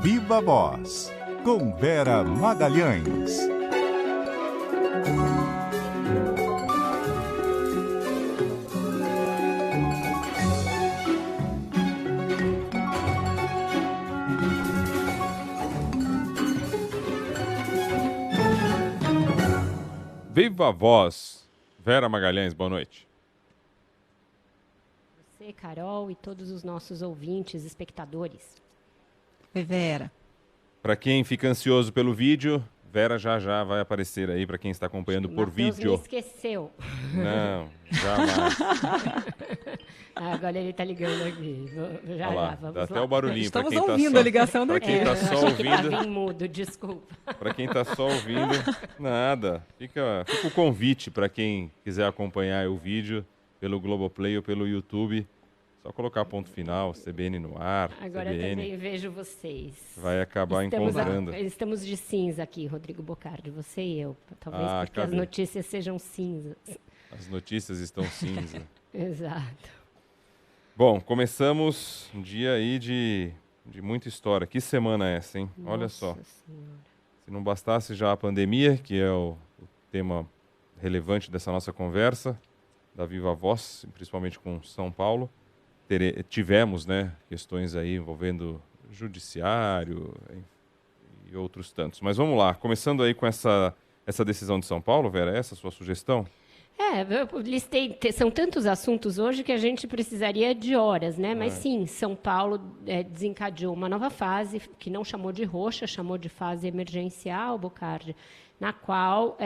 Viva Voz, com Vera Magalhães. Viva Voz, Vera Magalhães, boa noite. Você, Carol, e todos os nossos ouvintes, espectadores. Oi, Vera. Para quem fica ansioso pelo vídeo, Vera já vai aparecer aí para quem está acompanhando por vídeo. Me esqueceu. Não, jamais. Agora ele está ligando aqui. Já, lá, vamos dá lá. até o barulhinho. Estamos pra quem ouvindo tá só, a ligação Para daqui. quem está só ouvindo. Estava em mudo, desculpa. Para quem está só ouvindo, nada. Fica o convite para quem quiser acompanhar o vídeo pelo Globoplay ou pelo YouTube. Só colocar ponto final, CBN no ar. Agora CBN. também vejo vocês. Vai acabar encontrando. Estamos de cinza aqui, Rodrigo Bocardi, você e eu. Talvez porque cadê? as notícias sejam cinzas. As notícias estão cinza. Exato. Bom, começamos um dia aí de muita história. Que semana é essa, hein? Olha só. Senhora. Se não bastasse já a pandemia, que é o tema relevante dessa nossa conversa, da Viva Voz, principalmente com São Paulo, tivemos, né, questões aí envolvendo judiciário e outros tantos. Mas vamos lá, começando aí com essa decisão de São Paulo, Vera, essa a sua sugestão? Eu listei, são tantos assuntos hoje que a gente precisaria de horas, né? Mas sim, São Paulo desencadeou uma nova fase, que não chamou de roxa, chamou de fase emergencial, Bocardi, na qual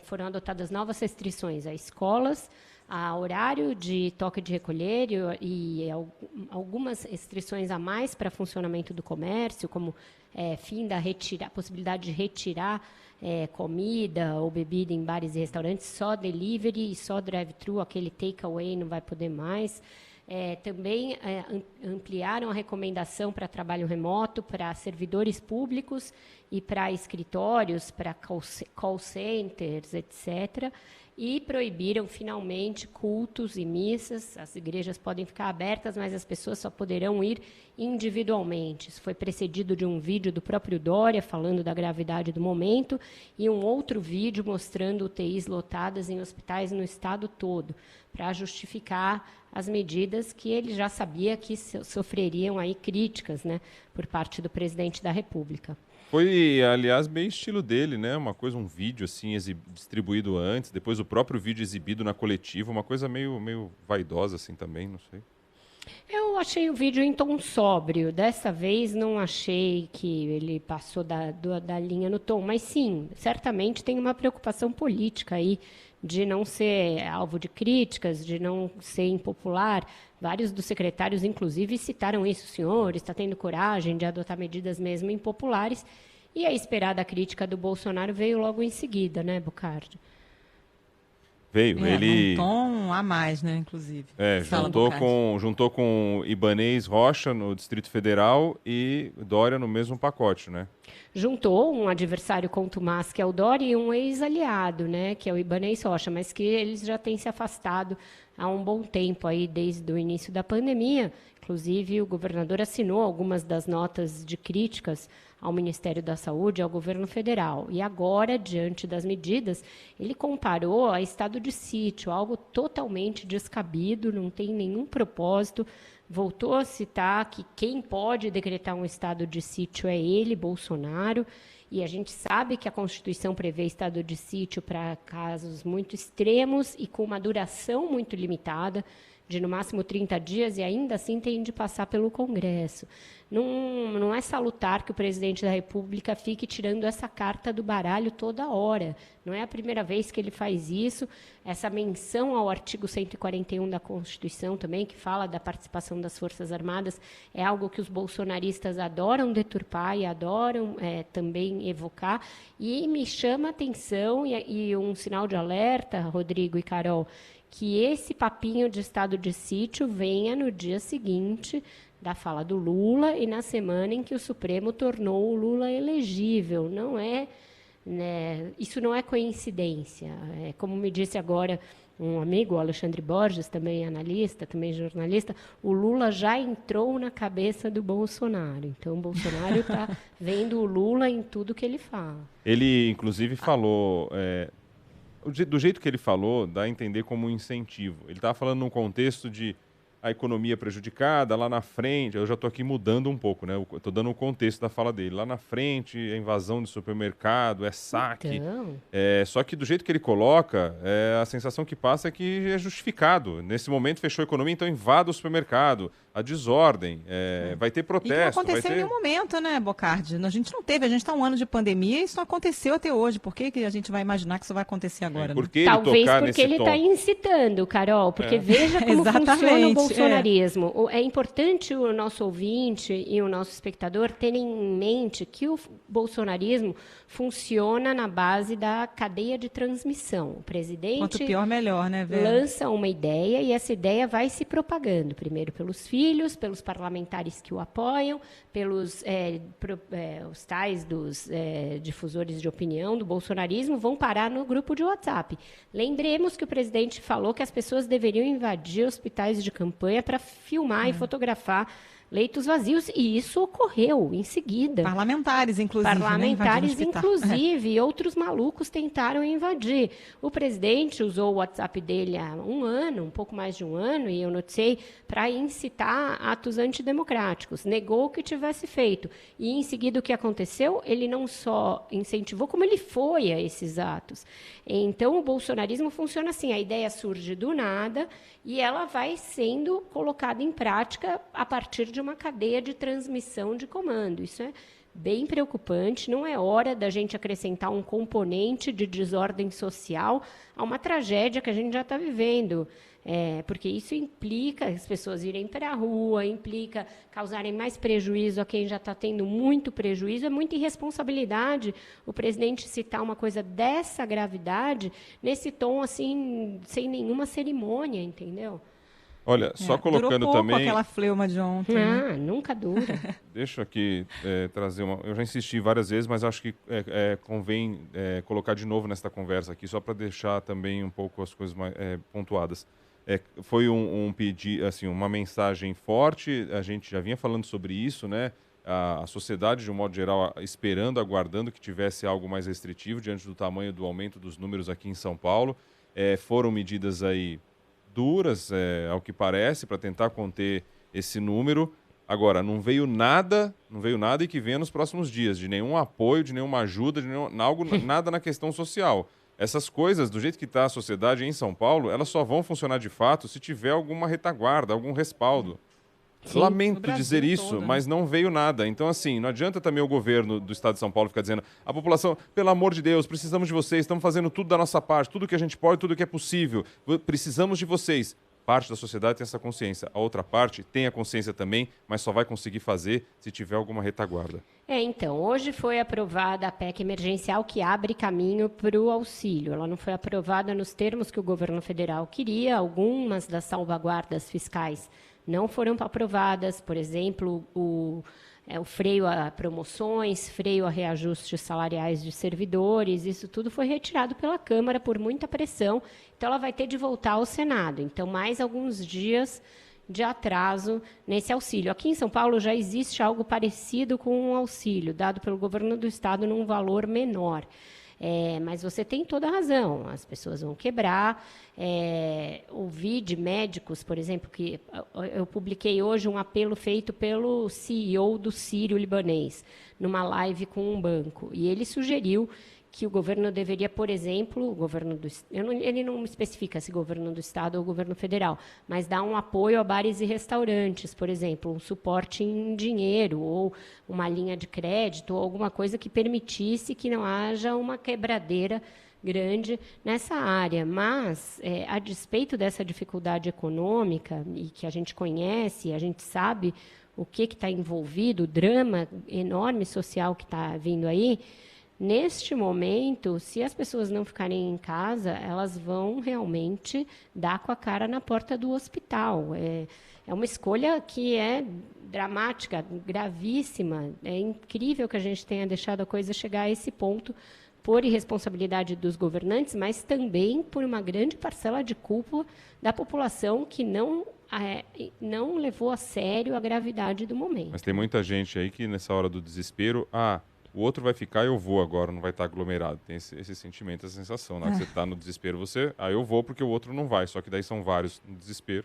foram adotadas novas restrições a escolas, a horário de toque de recolher e algumas restrições a mais para funcionamento do comércio, como fim da possibilidade de retirar comida ou bebida em bares e restaurantes, só delivery e só drive-thru, aquele take-away não vai poder mais. Também ampliaram a recomendação para trabalho remoto para servidores públicos e para escritórios, para call centers, etc., e proibiram, finalmente, cultos e missas. As igrejas podem ficar abertas, mas as pessoas só poderão ir individualmente. Isso foi precedido de um vídeo do próprio Dória, falando da gravidade do momento, e um outro vídeo mostrando UTIs lotadas em hospitais no estado todo, para justificar as medidas que ele já sabia que sofreriam aí críticas, né, por parte do presidente da República. Foi, aliás, bem estilo dele, né? Uma coisa, um vídeo assim distribuído antes, depois o próprio vídeo exibido na coletiva, uma coisa meio vaidosa assim também, não sei. Eu achei o vídeo em tom sóbrio. Dessa vez não achei que ele passou da linha no tom, mas sim, certamente tem uma preocupação política aí de não ser alvo de críticas, de não ser impopular. Vários dos secretários, inclusive, citaram isso. O senhor está tendo coragem de adotar medidas mesmo impopulares. E a esperada crítica do Bolsonaro veio logo em seguida, né, Bocardi? Veio, ele... Um tom a mais, né, inclusive. Juntou com Ibanez Rocha no Distrito Federal e Dória no mesmo pacote, né? Juntou um adversário contumaz, que é o Dória, e um ex-aliado, né, que é o Ibanez Rocha, mas que eles já têm se afastado há um bom tempo, aí, desde o início da pandemia. Inclusive, o governador assinou algumas das notas de críticas ao Ministério da Saúde e ao governo federal. E agora, diante das medidas, ele comparou a estado de sítio, algo totalmente descabido, não tem nenhum propósito. Voltou a citar que quem pode decretar um estado de sítio é ele, Bolsonaro, e a gente sabe que a Constituição prevê estado de sítio para casos muito extremos e com uma duração muito limitada, de no máximo 30 dias, e ainda assim tem de passar pelo Congresso. Não é salutar que o presidente da República fique tirando essa carta do baralho toda hora. Não é a primeira vez que ele faz isso. Essa menção ao artigo 141 da Constituição também, que fala da participação das Forças Armadas, é algo que os bolsonaristas adoram deturpar e adoram também evocar. E me chama a atenção, e um sinal de alerta, Rodrigo e Carol, que esse papinho de estado de sítio venha no dia seguinte da fala do Lula e na semana em que o Supremo tornou o Lula elegível. Não é, né, isso não é coincidência. Como me disse agora um amigo, o Alexandre Borges, também analista, também jornalista, o Lula já entrou na cabeça do Bolsonaro. Então, o Bolsonaro está vendo o Lula em tudo que ele fala. Ele, inclusive, falou... do jeito que ele falou, dá a entender como um incentivo. Ele estava falando num contexto de a economia prejudicada, lá na frente, eu já estou aqui mudando um pouco, né? Estou dando o contexto da fala dele. Lá na frente, a invasão de supermercado, saque. Então... Só que do jeito que ele coloca, a sensação que passa é que é justificado. Nesse momento fechou a economia, então invada o supermercado. A desordem, vai ter protesto. E que não aconteceu em nenhum momento, né, Bocardi? A gente não teve, a gente está um ano de pandemia e isso não aconteceu até hoje. Por que a gente vai imaginar que isso vai acontecer agora? Por que ele Talvez tocar porque ele está incitando, Carol, porque veja como funciona o bolsonarismo. É importante o nosso ouvinte e o nosso espectador terem em mente que o bolsonarismo funciona na base da cadeia de transmissão. O presidente Quanto pior, melhor, né, Vera? Lança uma ideia e essa ideia vai se propagando, primeiro pelos filhos, pelos parlamentares que o apoiam, pelos os tais dos difusores de opinião do bolsonarismo, vão parar no grupo de WhatsApp. Lembremos que o presidente falou que as pessoas deveriam invadir hospitais de campanha para filmar e fotografar leitos vazios, e isso ocorreu em seguida. Parlamentares, inclusive. Parlamentares, inclusive, e outros malucos tentaram invadir. O presidente usou o WhatsApp dele há um ano, um pouco mais de um ano, e eu noticiei, para incitar atos antidemocráticos. Negou que tivesse feito. E, em seguida, o que aconteceu? Ele não só incentivou, como ele foi a esses atos. Então, o bolsonarismo funciona assim, a ideia surge do nada e ela vai sendo colocada em prática a partir de uma cadeia de transmissão de comando. Isso é bem preocupante, não é hora da gente acrescentar um componente de desordem social a uma tragédia que a gente já está vivendo. Porque isso implica as pessoas irem para a rua, implica causarem mais prejuízo a quem já está tendo muito prejuízo. É muita irresponsabilidade o presidente citar uma coisa dessa gravidade nesse tom, assim, sem nenhuma cerimônia, entendeu? Olha, só colocando durou pouco também... aquela fleuma de ontem. Nunca dura. Deixa eu aqui trazer uma... Eu já insisti várias vezes, mas acho que convém colocar de novo nesta conversa aqui, só para deixar também um pouco as coisas mais pontuadas. Foi um pedido, assim, uma mensagem forte, a gente já vinha falando sobre isso, né? A sociedade, de um modo geral, esperando, aguardando que tivesse algo mais restritivo diante do tamanho do aumento dos números aqui em São Paulo. Foram medidas aí duras, ao que parece, para tentar conter esse número. Agora, não veio nada e que venha nos próximos dias, de nenhum apoio, de nenhuma ajuda, nada na questão social. Essas coisas, do jeito que está a sociedade em São Paulo, elas só vão funcionar de fato se tiver alguma retaguarda, algum respaldo. Sim, lamento dizer isso, todo, mas não veio nada. Então, assim, não adianta também o governo do estado de São Paulo ficar dizendo a população, pelo amor de Deus, precisamos de vocês, estamos fazendo tudo da nossa parte, tudo que a gente pode, tudo que é possível, precisamos de vocês. Parte da sociedade tem essa consciência, a outra parte tem a consciência também, mas só vai conseguir fazer se tiver alguma retaguarda. Então, hoje foi aprovada a PEC emergencial que abre caminho para o auxílio. Ela não foi aprovada nos termos que o governo federal queria, algumas das salvaguardas fiscais não foram aprovadas, por exemplo, o freio a promoções, freio a reajustes salariais de servidores, isso tudo foi retirado pela Câmara por muita pressão, então ela vai ter de voltar ao Senado. Então, mais alguns dias de atraso nesse auxílio. Aqui em São Paulo já existe algo parecido com um auxílio, dado pelo governo do estado num valor menor. Mas você tem toda a razão, as pessoas vão quebrar. Ouvi de médicos, por exemplo, que eu publiquei hoje um apelo feito pelo CEO do Sírio-Libanês, numa live com um banco, e ele sugeriu que o governo deveria, por exemplo, ele não especifica se governo do estado ou governo federal, mas dar um apoio a bares e restaurantes, por exemplo, um suporte em dinheiro ou uma linha de crédito ou alguma coisa que permitisse que não haja uma quebradeira grande nessa área. Mas, a despeito dessa dificuldade econômica, e que a gente conhece, a gente sabe o que está envolvido, o drama enorme social que está vindo aí, neste momento, se as pessoas não ficarem em casa, elas vão realmente dar com a cara na porta do hospital. É uma escolha que é dramática, gravíssima. É incrível que a gente tenha deixado a coisa chegar a esse ponto por irresponsabilidade dos governantes, mas também por uma grande parcela de culpa da população que não levou a sério a gravidade do momento. Mas tem muita gente aí que nessa hora do desespero, o outro vai ficar, eu vou agora, não vai estar aglomerado. Tem esse sentimento, essa sensação. Na hora que você está no desespero, eu vou porque o outro não vai. Só que daí são vários no desespero.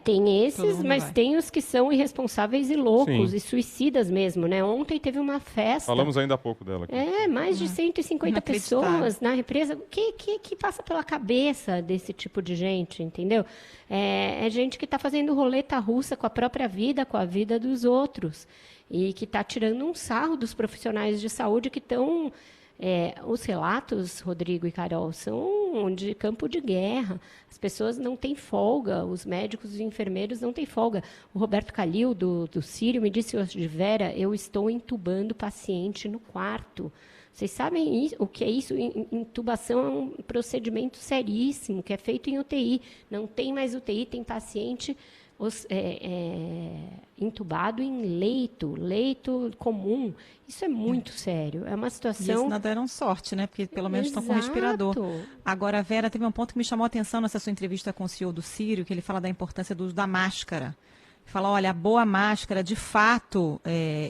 Tem esses, mas vai. tem os que são irresponsáveis e loucos Sim. e suicidas mesmo, né? Ontem teve uma festa. Falamos ainda há pouco dela aqui. Mais de 150 Inacreditável. pessoas na represa. O que passa pela cabeça desse tipo de gente, entendeu? É gente que está fazendo roleta russa com a própria vida, com a vida dos outros. E que está tirando um sarro dos profissionais de saúde que estão... os relatos, Rodrigo e Carol, são de campo de guerra. As pessoas não têm folga, os médicos e enfermeiros não têm folga. O Roberto Calil, do Sírio, me disse hoje, Vera, eu estou entubando paciente no quarto. Vocês sabem o que é isso? Intubação é um procedimento seríssimo, que é feito em UTI. Não tem mais UTI, tem paciente entubado em leito comum. Isso é muito sério. É uma E situação... isso nada deram sorte, né? Porque pelo menos estão com respirador. Exato. Agora, Vera, teve um ponto que me chamou a atenção nessa sua entrevista com o CEO do Sírio, que ele fala da importância do uso da máscara. Fala, olha, a boa máscara, de fato,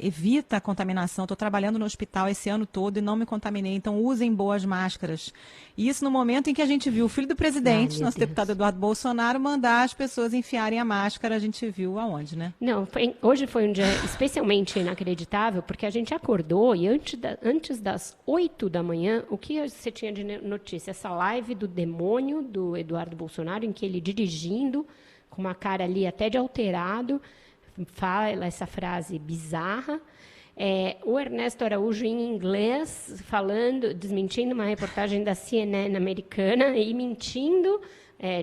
evita a contaminação. Estou trabalhando no hospital esse ano todo e não me contaminei, então usem boas máscaras. E isso no momento em que a gente viu o filho do presidente, meu nosso Deus. deputado Eduardo Bolsonaro, mandar as pessoas enfiarem a máscara. A gente viu aonde, né? Não, hoje foi um dia especialmente inacreditável, porque a gente acordou e antes das 8 da manhã, o que você tinha de notícia? Essa live do demônio do Eduardo Bolsonaro, em que ele dirigindo, com uma cara ali até de alterado, fala essa frase bizarra. O Ernesto Araújo em inglês, desmentindo uma reportagem da CNN americana e mentindo,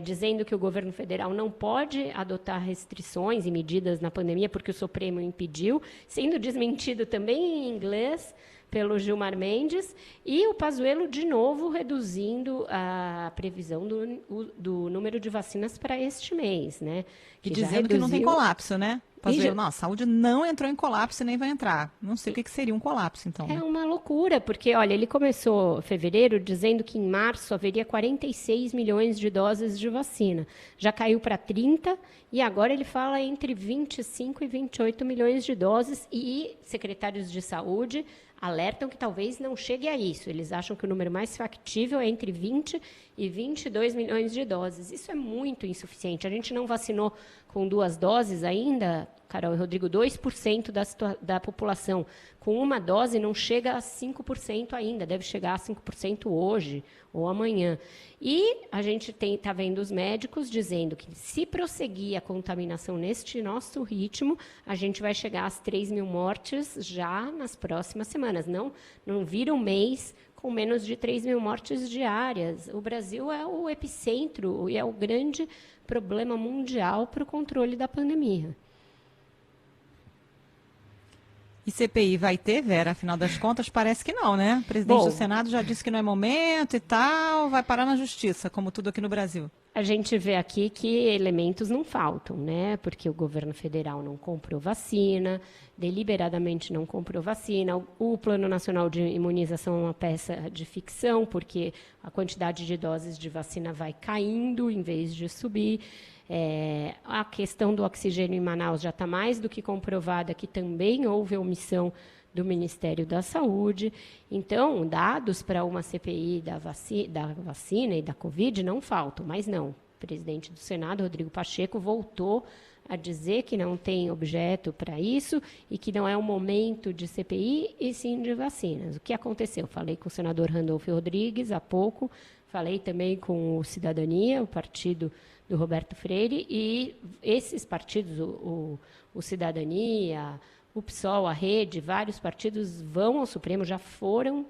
dizendo que o governo federal não pode adotar restrições e medidas na pandemia porque o Supremo impediu, sendo desmentido também em inglês pelo Gilmar Mendes, e o Pazuello, de novo, reduzindo a previsão do número de vacinas para este mês, né? E dizendo que não tem colapso, né? já- Não, a saúde não entrou em colapso e nem vai entrar. Não sei o que seria um colapso, então. É uma loucura, porque, olha, ele começou em fevereiro dizendo que em março haveria 46 milhões de doses de vacina. Já caiu para 30 e agora ele fala entre 25 e 28 milhões de doses e secretários de saúde alertam que talvez não chegue a isso. Eles acham que o número mais factível é entre 20 e 22 milhões de doses. Isso é muito insuficiente. A gente não vacinou com 2 doses ainda, Carol e Rodrigo, 2% da população. Com uma dose não chega a 5% ainda, deve chegar a 5% hoje ou amanhã. E a gente está vendo os médicos dizendo que se prosseguir a contaminação neste nosso ritmo, a gente vai chegar às 3 mil mortes já nas próximas semanas. Não vira um mês com menos de 3 mil mortes diárias. O Brasil é o epicentro e é o grande problema mundial para o controle da pandemia. E CPI vai ter, Vera? Afinal das contas, parece que não, né? O presidente do Senado já disse que não é momento e tal, vai parar na justiça, como tudo aqui no Brasil. A gente vê aqui que elementos não faltam, né? Porque o governo federal não comprou vacina, deliberadamente não comprou vacina. O Plano Nacional de Imunização é uma peça de ficção, porque a quantidade de doses de vacina vai caindo em vez de subir. A questão do oxigênio em Manaus já está mais do que comprovada que também houve omissão do Ministério da Saúde. Então, dados para uma CPI da vacina e da Covid não faltam, mas não. O presidente do Senado, Rodrigo Pacheco, voltou a dizer que não tem objeto para isso e que não é o momento de CPI e sim de vacinas. O que aconteceu? Falei com o senador Randolfo Rodrigues há pouco, falei também com o Cidadania, o partido do Roberto Freire, e esses partidos, o Cidadania, o PSOL, a Rede, vários partidos vão ao Supremo, já foram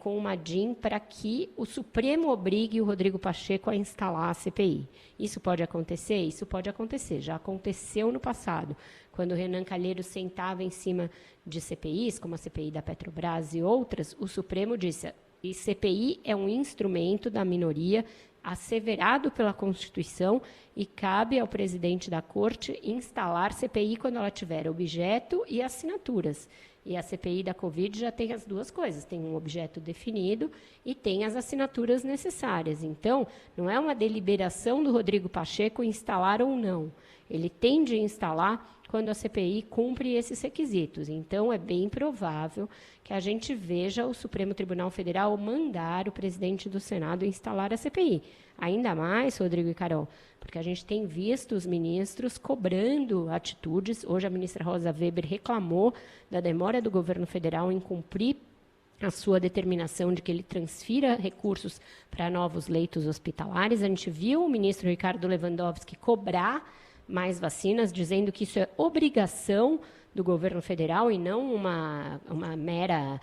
com uma DIN para que o Supremo obrigue o Rodrigo Pacheco a instalar a CPI. Isso pode acontecer? Isso pode acontecer. Já aconteceu no passado, quando o Renan Calheiros sentava em cima de CPIs, como a CPI da Petrobras e outras, o Supremo disse: e CPI é um instrumento da minoria, asseverado pela Constituição e cabe ao presidente da Corte instalar CPI quando ela tiver objeto e assinaturas. E a CPI da Covid já tem as duas coisas, tem um objeto definido e tem as assinaturas necessárias. Então, não é uma deliberação do Rodrigo Pacheco instalar ou não. Ele tem de instalar quando a CPI cumpre esses requisitos. Então, é bem provável que a gente veja o Supremo Tribunal Federal mandar o presidente do Senado instalar a CPI. Ainda mais, Rodrigo e Carol, porque a gente tem visto os ministros cobrando atitudes. Hoje, a ministra Rosa Weber reclamou da demora do governo federal em cumprir a sua determinação de que ele transfira recursos para novos leitos hospitalares. A gente viu o ministro Ricardo Lewandowski cobrar mais vacinas, dizendo que isso é obrigação do governo federal e não uma mera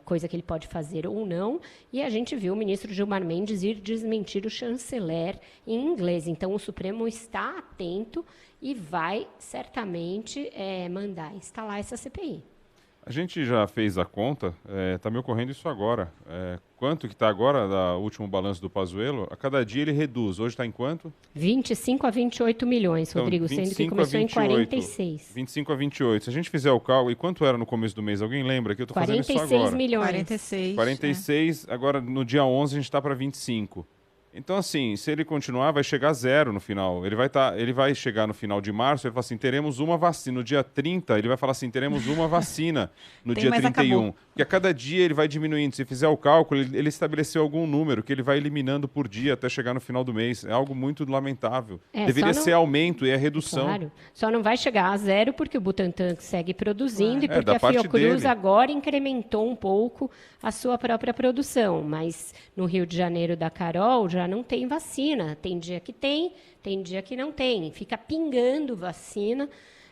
coisa que ele pode fazer ou não. E a gente viu o ministro Gilmar Mendes ir desmentir o chanceler em inglês. Então, o Supremo está atento e vai, certamente, mandar instalar essa CPI. A gente já fez a conta, está me ocorrendo isso agora. Quanto que está agora, do último balanço do Pazuello? A cada dia ele reduz. Hoje está em quanto? 25 a 28 milhões, então, Rodrigo, sendo que começou em 46. 25 a 28. Se a gente fizer o cálculo, e quanto era no começo do mês? Alguém lembra? Que eu estou fazendo isso agora. 46 milhões. 46. Agora no dia 11 a gente está para 25. Então, assim, se ele continuar, vai chegar a zero no final. Ele vai chegar no final de março, ele fala assim, teremos uma vacina. No dia 30, ele vai falar assim, teremos uma vacina no dia 31. Acabou. Porque a cada dia ele vai diminuindo. Se fizer o cálculo, ele estabeleceu algum número que ele vai eliminando por dia até chegar no final do mês. É algo muito lamentável. Deveria ser aumento e é redução. Claro. Só não vai chegar a zero porque o Butantan segue produzindo e porque a Fiocruz agora incrementou um pouco a sua própria produção. Mas no Rio de Janeiro da Carol já não tem vacina. Tem dia que tem dia que não tem. Fica pingando vacina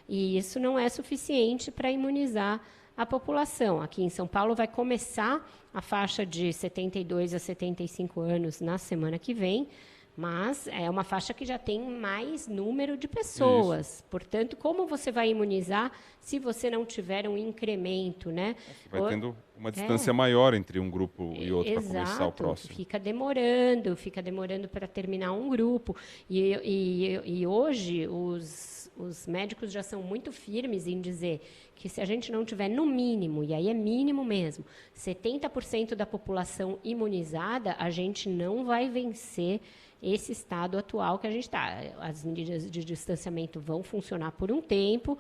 e isso não é suficiente para imunizar a população. Aqui em São Paulo vai começar a faixa de 72 a 75 anos na semana que vem, mas é uma faixa que já tem mais número de pessoas. Isso. Portanto, como você vai imunizar se você não tiver um incremento, né? Você vai tendo uma distância maior entre um grupo e outro para começar o próximo. Fica demorando para terminar um grupo. E hoje os médicos já são muito firmes em dizer que se a gente não tiver no mínimo, e aí é mínimo mesmo, 70% da população imunizada, a gente não vai vencer esse estado atual que a gente está. As medidas de distanciamento vão funcionar por um tempo.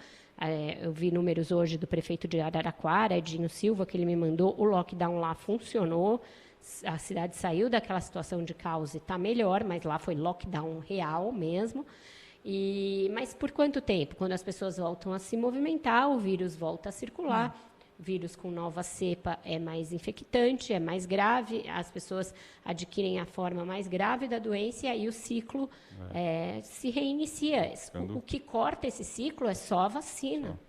Eu vi números hoje do prefeito de Araraquara, Edinho Silva, que ele me mandou, o lockdown lá funcionou, a cidade saiu daquela situação de caos e está melhor, mas lá foi lockdown real mesmo. Mas por quanto tempo? Quando as pessoas voltam a se movimentar, o vírus volta a circular. Vírus com nova cepa é mais infectante, é mais grave, as pessoas adquirem a forma mais grave da doença e aí o ciclo se reinicia. O que corta esse ciclo é só a vacina.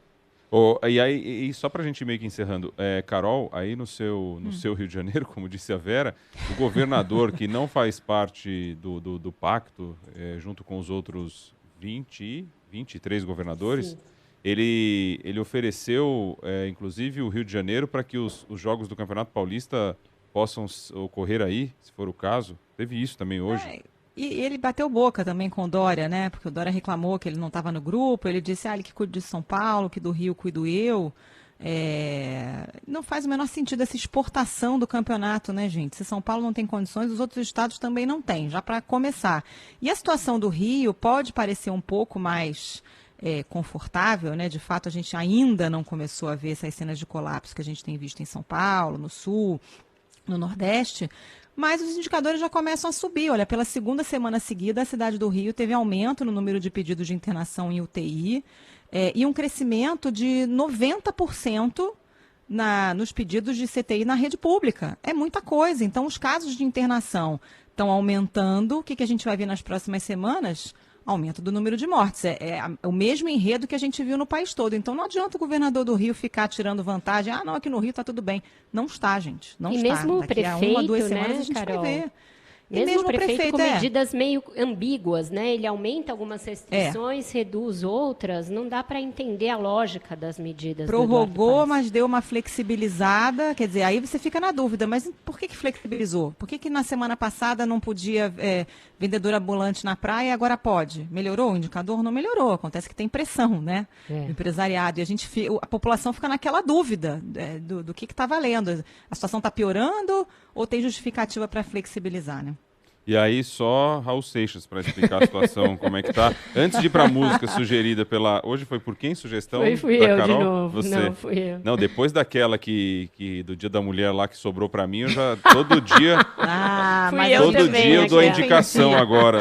E só para a gente meio que encerrando, Carol, aí no seu Rio de Janeiro, como disse a Vera, o governador que não faz parte do pacto, junto com os outros 23 governadores, sim, ele ofereceu, inclusive, o Rio de Janeiro para que os jogos do Campeonato Paulista possam ocorrer aí, se for o caso. Teve isso também hoje. E ele bateu boca também com o Dória, né? Porque o Dória reclamou que ele não estava no grupo. Ele disse, ele que cuida de São Paulo, que do Rio cuido eu. Não faz o menor sentido essa exportação do campeonato, né, gente? Se São Paulo não tem condições, os outros estados também não têm, já para começar. E a situação do Rio pode parecer um pouco mais confortável, né? De fato, a gente ainda não começou a ver essas cenas de colapso que a gente tem visto em São Paulo, no Sul, no Nordeste, mas os indicadores já começam a subir. Olha, pela segunda semana seguida, a cidade do Rio teve aumento no número de pedidos de internação em UTI e um crescimento de 90% nos pedidos de CTI na rede pública. É muita coisa. Então, os casos de internação estão aumentando. O que a gente vai ver nas próximas semanas? Aumento do número de mortes. É o mesmo enredo que a gente viu no país todo. Então, não adianta o governador do Rio ficar tirando vantagem. Não, aqui no Rio está tudo bem. Não está, gente. Não está. Mesmo o Daqui prefeito, a 1 a 2 semanas, né, a gente Carol? vai ver. E Mesmo mesmo o prefeito com é. medidas meio ambíguas, né? Ele aumenta algumas restrições, reduz outras. Não dá para entender a lógica das medidas. Prorrogou, mas deu uma flexibilizada. Quer dizer, aí você fica na dúvida, mas por que flexibilizou? Por que na semana passada não podia vendedor ambulante na praia e agora pode? Melhorou o indicador? Não melhorou. Acontece que tem pressão, né? No empresariado. E a população fica naquela dúvida do que está valendo. A situação está piorando ou tem justificativa para flexibilizar, né? E aí só Raul Seixas para explicar a situação, como é que tá. Antes de ir para a música sugerida pela... Hoje foi por quem sugestão? Fui da eu Carol? de novo. Você. Não, fui eu. Não, depois daquela que do Dia da Mulher lá que sobrou para mim, eu já todo dia... Fui eu todo também, dia eu dou a aquela. indicação agora.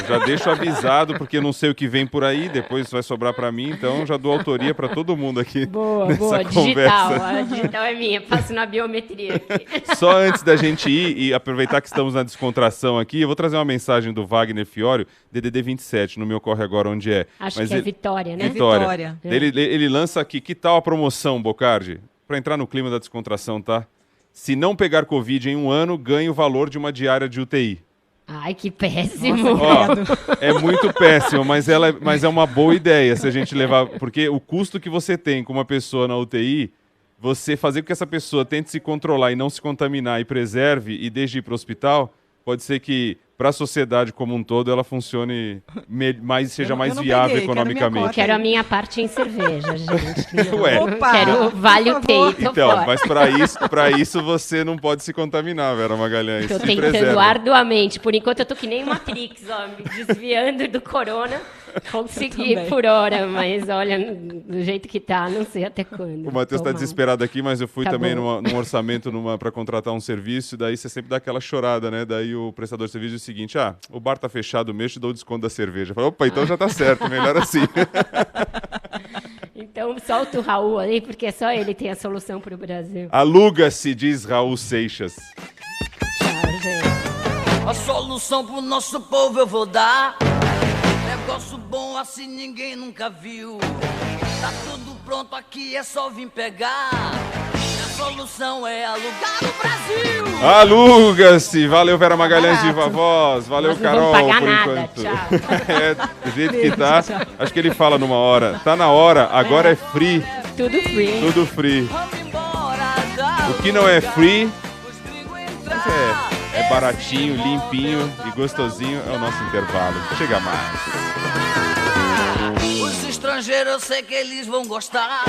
Já deixo avisado, porque eu não sei o que vem por aí, depois vai sobrar para mim, então já dou autoria para todo mundo aqui. Boa, nessa digital. conversa. A digital é minha, passo na biometria aqui. Só antes da gente ir e aproveitar que estamos na descontração aqui, eu vou trazer uma mensagem do Wagner Fiório, DDD 27, não me ocorre agora onde é. Acho Mas que é Vitória, né? Vitória. Vitória. Ele lança aqui, que tal a promoção, Bocardi? Para entrar no clima da descontração, tá? Se não pegar Covid em 1 ano, ganha o valor de uma diária de UTI. Ai, que péssimo. Ó, é muito péssimo, mas é uma boa ideia se a gente levar... Porque o custo que você tem com uma pessoa na UTI, você fazer com que essa pessoa tente se controlar e não se contaminar e preserve e deixe ir para o hospital, pode ser que para a sociedade como um todo ela funcione seja mais viável economicamente. Quero a minha parte em cerveja, gente. Ué. Opa, quero vale o TI, tô Então, fora. mas para isso você não pode se contaminar, Vera Magalhães. Tô Se tentando preserva. arduamente. Por enquanto eu tô que nem Matrix, ó, me desviando do corona. Consegui também. por hora, mas olha, do jeito que tá, não sei até quando. O Matheus está Tô mal. desesperado aqui, mas eu fui Tá também bom. num orçamento para contratar um serviço, e daí você sempre dá aquela chorada, né? Daí o prestador de serviço diz o seguinte, o bar tá fechado mesmo, te dou o desconto da cerveja. Eu falo, opa, então já tá certo, melhor assim. Então solta o Raul aí, porque só ele tem a solução pro Brasil. Aluga-se, diz Raul Seixas. Tchau, gente. A solução pro nosso povo eu vou dar. Negócio bom assim ninguém nunca viu. Tá tudo pronto aqui, é só vir pegar. A solução é alugar o Brasil. Aluga-se! Valeu, Vera Magalhães, Barato. Viva Voz. Valeu, Nós não Carol, vamos pagar por nada, enquanto. tchau. Do jeito que tá. Acho que ele fala numa hora. Tá na hora, agora é free. Tudo free. Tudo free. Vamos embora, já. O que não é free, Os gringos entrar. é baratinho, limpinho e gostosinho. É o nosso intervalo. Chega mais. Os estrangeiros eu sei que eles vão gostar.